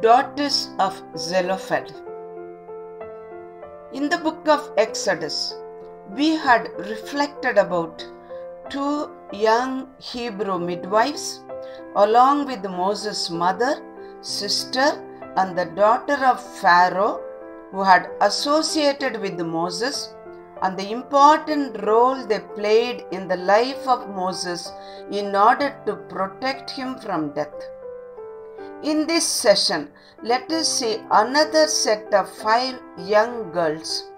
daughters of Zelophehad. In the book of Exodus, we had reflected about two young Hebrew midwives along with Moses' mother, sister, and the daughter of Pharaoh who had associated with Moses, and the important role they played in the life of Moses in order to protect him from death. In this session, let us see another set of 5 young girls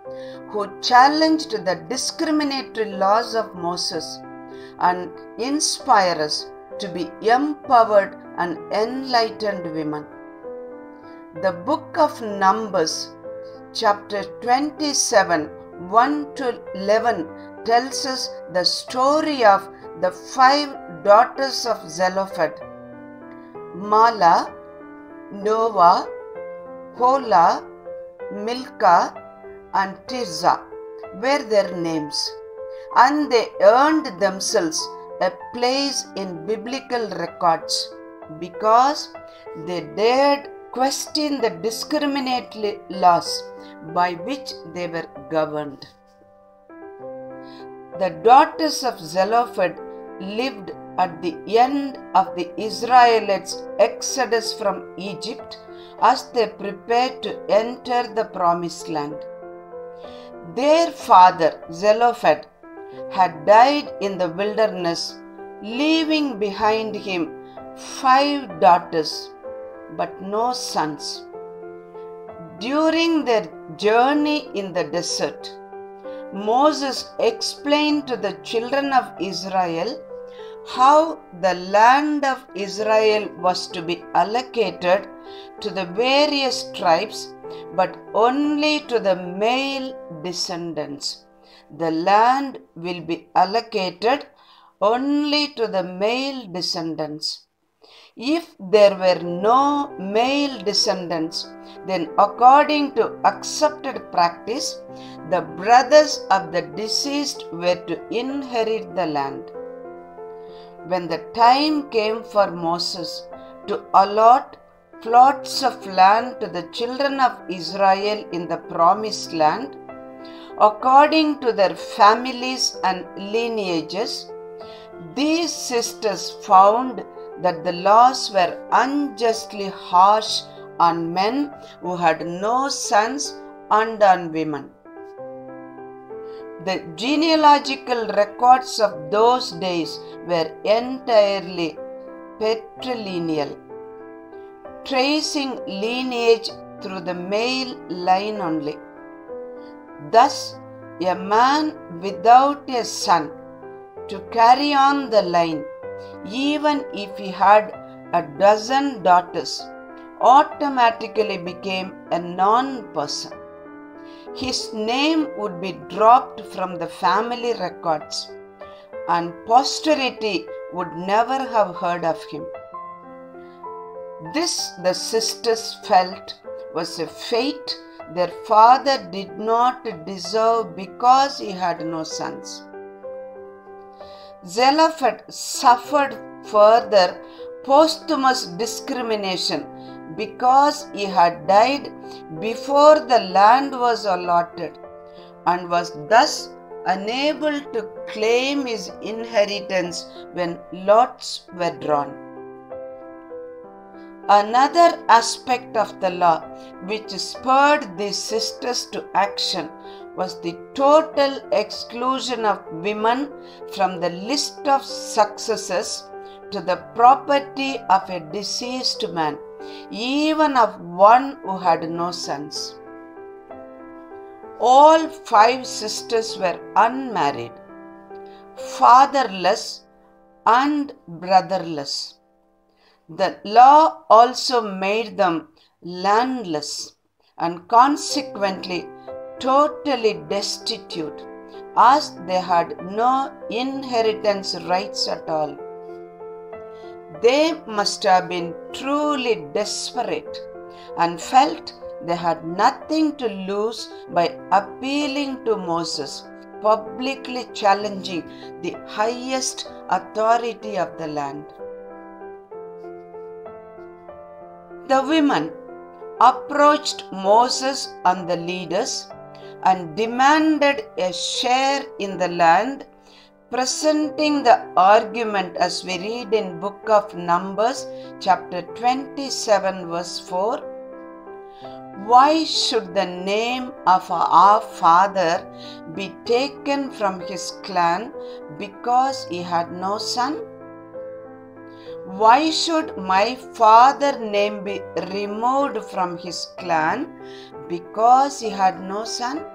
who challenged the discriminatory laws of Moses and inspire us to be empowered and enlightened women. The book of Numbers, chapter 27, 1 to 11 tells us the story of the 5 daughters of Zelophehad. Mala, Noah, Hola, Milcah, and Tirzah were their names, and they earned themselves a place in biblical records because they dared question the discriminatory laws by which they were governed. The daughters of Zelophehad lived at the end of the Israelites' exodus from Egypt as they prepared to enter the promised land. Their father, Zelophehad, had died in the wilderness, leaving behind him 5 daughters, but no sons. During their journey in the desert, Moses explained to the children of Israel how the land of Israel was to be allocated to the various tribes, but only to the male descendants. The land will be allocated only to the male descendants. If there were no male descendants, then according to accepted practice, the brothers of the deceased were to inherit the land. When the time came for Moses to allot plots of land to the children of Israel in the promised land, according to their families and lineages, these sisters found that the laws were unjustly harsh on men who had no sons and on women. The genealogical records of those days were entirely patrilineal, tracing lineage through the male line only. Thus, a man without a son to carry on the line, even if he had a dozen daughters, automatically became a non-person. His name would be dropped from the family records, and posterity would never have heard of him. This, the sisters felt, was a fate their father did not deserve because he had no sons. Zelophehad suffered further posthumous discrimination because he had died before the land was allotted and was thus unable to claim his inheritance when lots were drawn. Another aspect of the law which spurred these sisters to action was the total exclusion of women from the list of successors to the property of a deceased man, even of one who had no sons. All 5 sisters were unmarried, fatherless, and brotherless. The law also made them landless and consequently totally destitute, as they had no inheritance rights at all. They must have been truly desperate and felt they had nothing to lose by appealing to Moses, publicly challenging the highest authority of the land. The women approached Moses and the leaders and demanded a share in the land, presenting the argument as we read in book of Numbers chapter 27 verse 4. Why should the name of our father be taken from his clan because he had no son? Why should my father's name be removed from his clan because he had no son?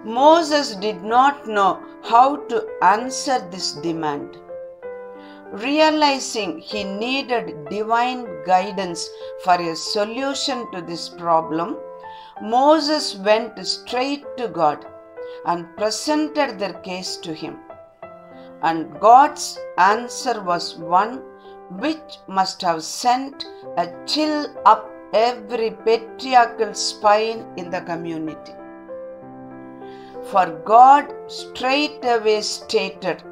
Moses did not know how to answer this demand. Realizing he needed divine guidance for a solution to this problem, Moses went straight to God and presented their case to him. And God's answer was one which must have sent a chill up every patriarchal spine in the community. For God straightaway stated,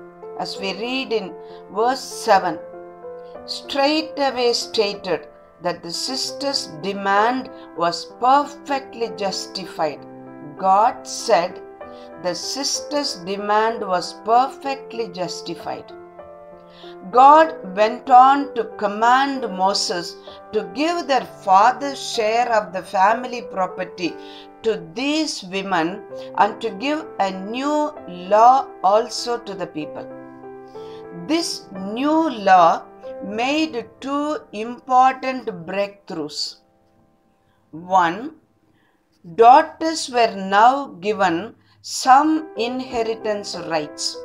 as we read in verse 7, straightaway stated that the sister's demand was perfectly justified. God said the sister's demand was perfectly justified. God went on to command Moses to give their father's share of the family property to these women and to give a new law also to the people. This new law made two important breakthroughs. One, daughters were now given some inheritance rights,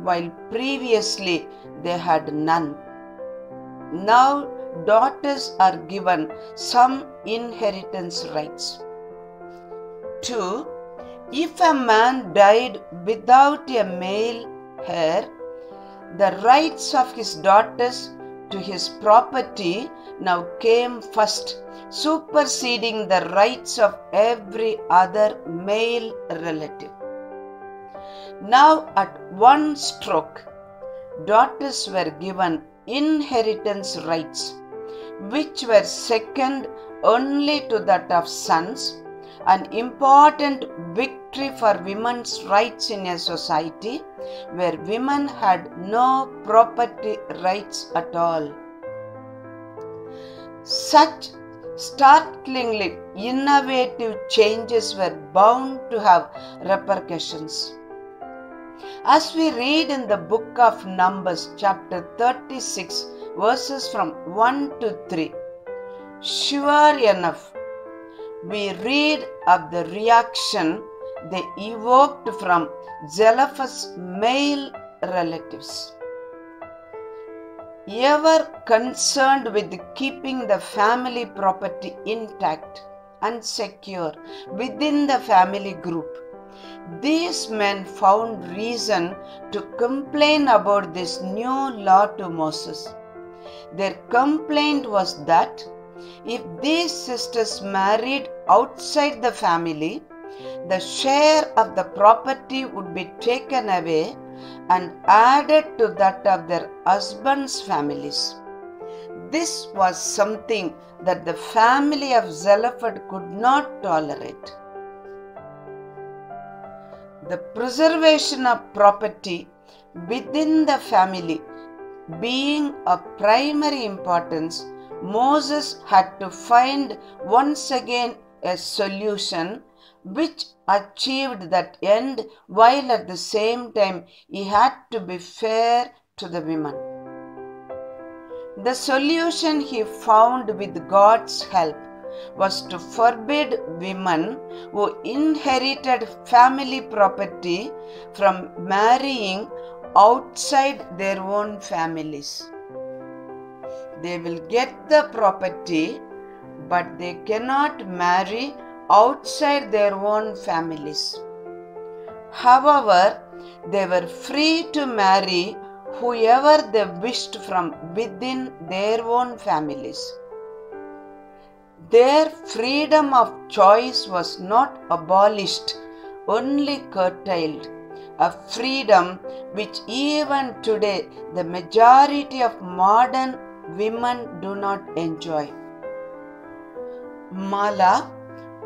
while previously they had none. Now daughters are given some inheritance rights. 2. If a man died without a male heir, the rights of his daughters to his property now came first, superseding the rights of every other male relative. Now at one stroke, daughters were given inheritance rights, which were second only to that of sons, an important victory for women's rights in a society where women had no property rights at all. Such startlingly innovative changes were bound to have repercussions. As we read in the book of Numbers chapter 36 verses from 1 to 3, sure enough, we read of the reaction they evoked from Zelophehad's male relatives. Ever concerned with keeping the family property intact and secure within the family group, these men found reason to complain about this new law to Moses. Their complaint was that if these sisters married outside the family, the share of the property would be taken away and added to that of their husbands' families. This was something that the family of Zelophehad could not tolerate. The preservation of property within the family being of primary importance, Moses had to find once again a solution which achieved that end, while at the same time he had to be fair to the women. The solution he found with God's help was to forbid women who inherited family property from marrying outside their own families. They will get the property, but they cannot marry outside their own families. However, they were free to marry whoever they wished from within their own families. Their freedom of choice was not abolished, only curtailed, a freedom which even today the majority of modern women do not enjoy. Mala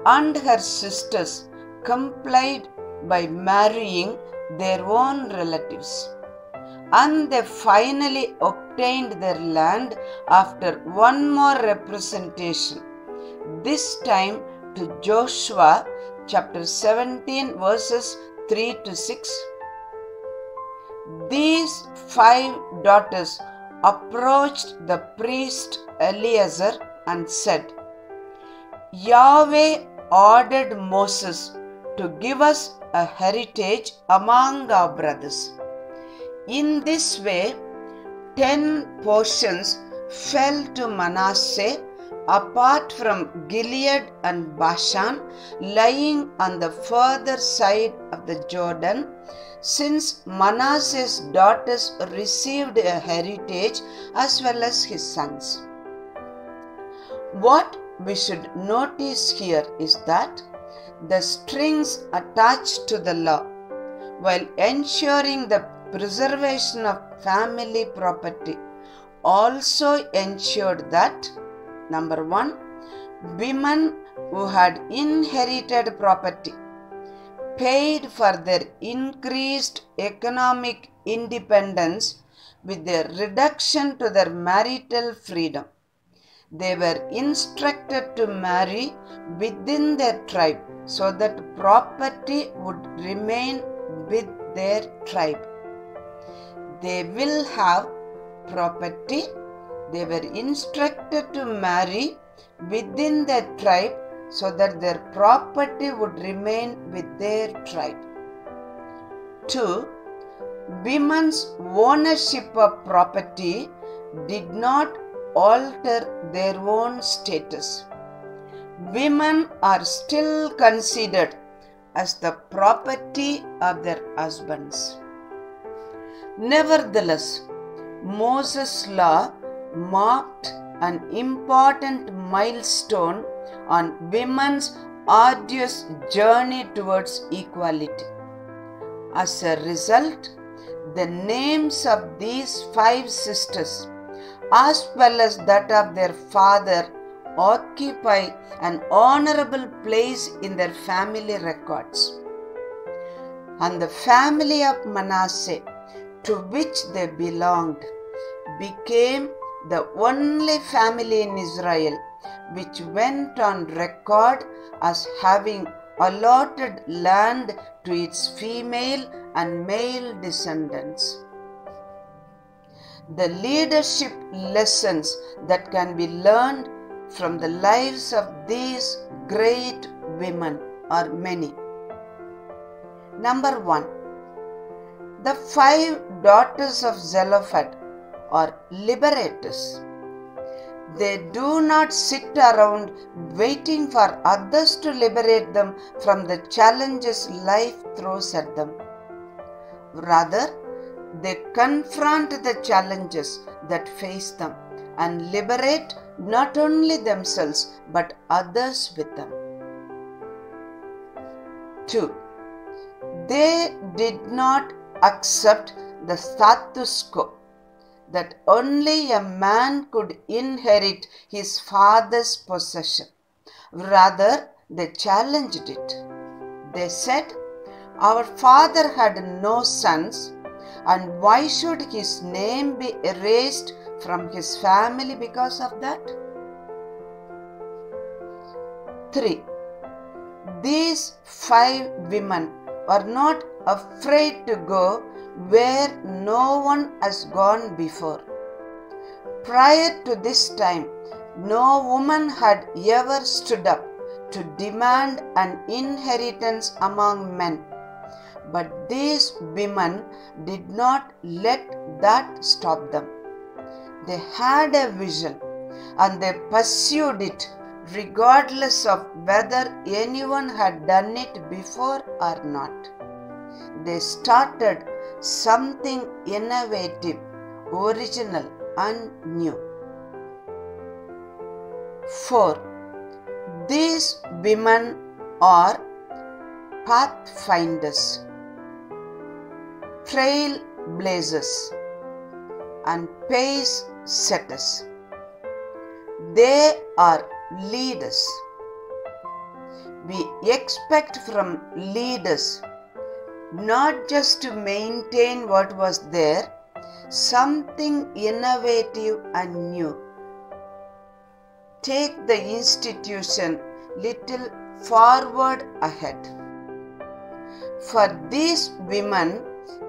and her sisters complied by marrying their own relatives, and they finally obtained their land after one more representation, this time to Joshua chapter 17 verses 3 to 6. These 5 daughters approached the priest Eleazar and said, Yahweh ordered Moses to give us a heritage among our brothers. In this way, 10 portions fell to Manasseh apart from Gilead and Bashan, lying on the further side of the Jordan, since Manasseh's daughters received a heritage as well as his sons. What we should notice here is that the strings attached to the law, while ensuring the preservation of family property, also ensured that, number 1, women who had inherited property paid for their increased economic independence with a reduction to their marital freedom. They were instructed to marry within their tribe so that property would remain with their tribe. They will have property. They were instructed to marry within their tribe so that their property would remain with their tribe. 2. Women's ownership of property did not alter their own status. Women are still considered as the property of their husbands. Nevertheless, Moses' law marked an important milestone on women's arduous journey towards equality. As a result, the names of these 5 sisters, as well as that of their father, occupy an honorable place in their family records. And the family of Manasseh, to which they belonged, became the only family in Israel which went on record as having allotted land to its female and male descendants. The leadership lessons that can be learned from the lives of these great women are many. Number 1. The 5 daughters of Zelophehad are liberators. They do not sit around waiting for others to liberate them from the challenges life throws at them. Rather, they confront the challenges that face them and liberate not only themselves but others with them. 2. They did not accept the status quo that only a man could inherit his father's possession. Rather, they challenged it. They said, "Our father had no sons, and why should his name be erased from his family because of that?" 3. These 5 women are not afraid to go where no one has gone before. Prior to this time, no woman had ever stood up to demand an inheritance among men. But these women did not let that stop them. They had a vision and they pursued it regardless of whether anyone had done it before or not. They started something innovative, original and new. 4. These women are pathfinders, trailblazers and pace setters. They are leaders. we expect from leaders not just to maintain what was there, something innovative and new. Take the institution little forward ahead. For these women,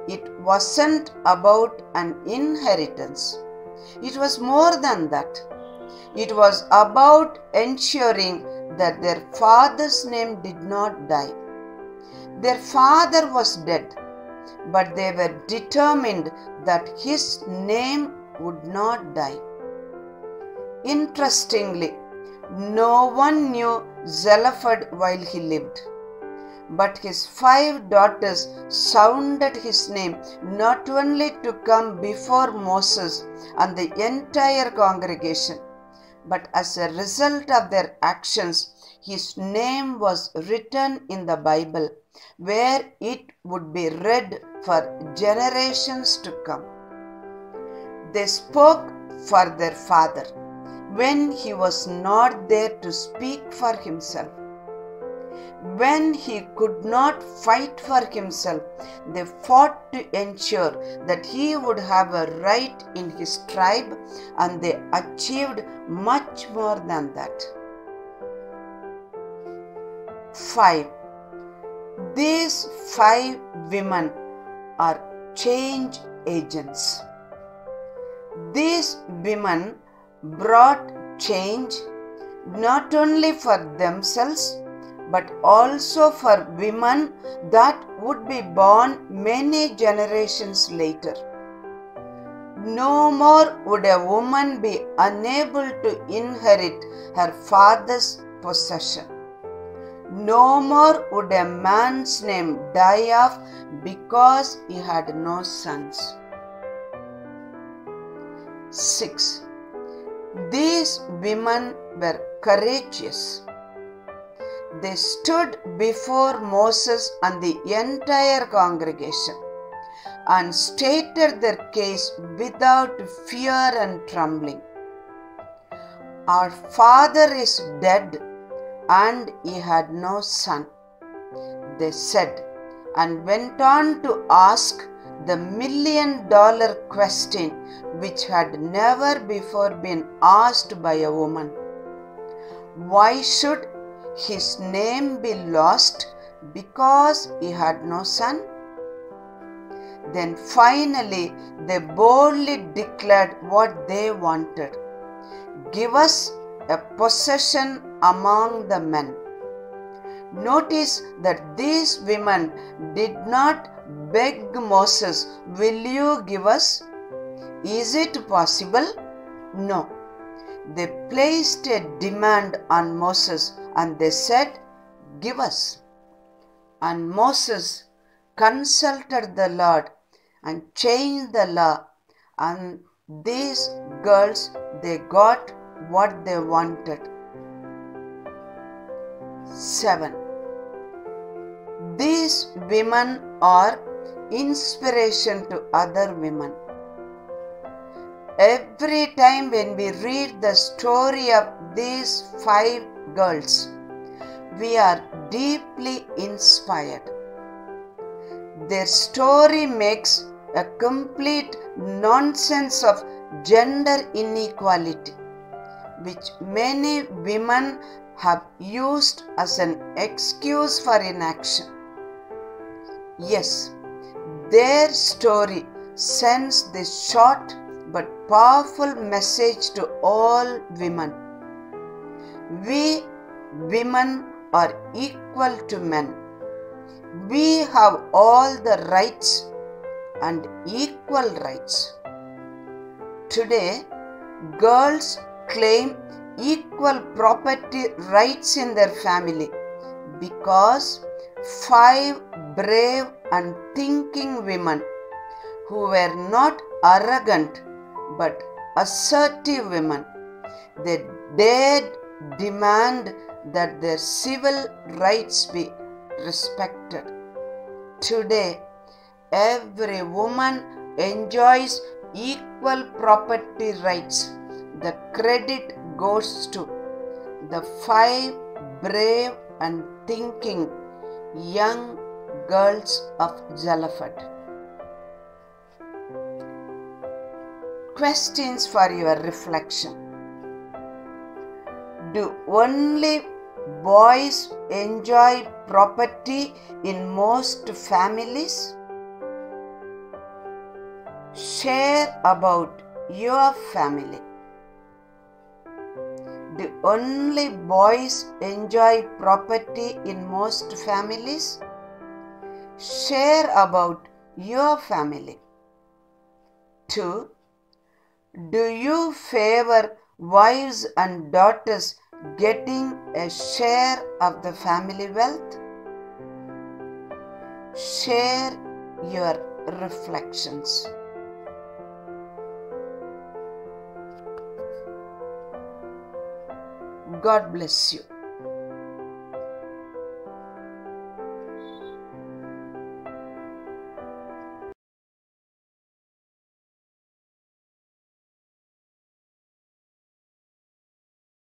it wasn't about an inheritance. It was more than that. It was about ensuring that their father's name did not die. Their father was dead, but they were determined that his name would not die. Interestingly, no one knew Zelophehad while he lived, but his 5 daughters sounded his name not only to come before Moses and the entire congregation, but as a result of their actions, his name was written in the Bible, where it would be read for generations to come. They spoke for their father when he was not there to speak for himself. When he could not fight for himself, they fought to ensure that he would have a right in his tribe, and they achieved much more than that. 5. These 5 women are change agents. These women brought change not only for themselves, but also for women that would be born many generations later. No more would a woman be unable to inherit her father's possession. No more would a man's name die off because he had no sons. 6. These women were courageous. They stood before Moses and the entire congregation and stated their case without fear and trembling. Our father is dead and he had no son, they said, and went on to ask the $1 million question which had never before been asked by a woman. Why should his name be lost because he had no son? Then finally they boldly declared what they wanted. Give us a possession among the men. Notice that these women did not beg Moses, will you give us? Is it possible? No. They placed a demand on Moses and they said, give us. And Moses consulted the Lord and changed the law, and these girls, they got what they wanted. 7. These women are inspiration to other women. Every time when we read the story of these 5 girls, we are deeply inspired. Their story makes a complete nonsense of gender inequality, which many women have used as an excuse for inaction. Yes, their story sends this short but powerful message to all women. We women are equal to men. We have all the rights and equal rights. Today, girls claim equal property rights in their family because 5 brave and thinking women who were not arrogant but assertive women, they dared demand that their civil rights be respected. Today, every woman enjoys equal property rights. The credit goes to the 5 brave and thinking young girls of Zelophehad. Questions for your reflection. Do only boys enjoy property in most families? Share about your family. Do only boys enjoy property in most families? Share about your family. 2. Do you favor wives and daughters getting a share of the family wealth? Share your reflections. God bless you.